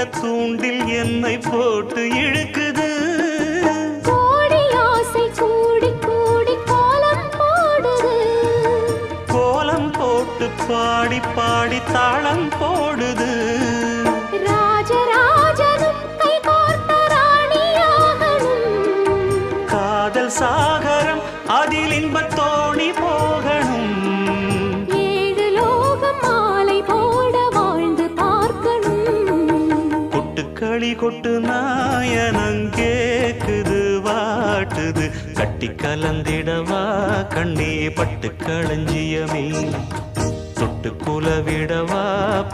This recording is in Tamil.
தூண்டில் என்னை போட்டு இழுக்குது. கோடி ஆசை கூடி கூடி கோலம் போடுது. கோலம் போட்டு பாடி பாடி தாளம் போடுது. ராஜராஜனும் கை கோர்த்த ராணியாகணும். காதல் சாகரம் அதில் இன்பத் தோணி போகணும். ஏழு லோகம் மாலை போட வாழ்ந்து பார்க்கணும். கொட்டுக்களி கொட்டு நாயனங்கேக்குது வாட்டுது. கட்டி கலந்திடவா கண்ணே பட்டு களஞ்சியமே தொட்டு குலவிடவா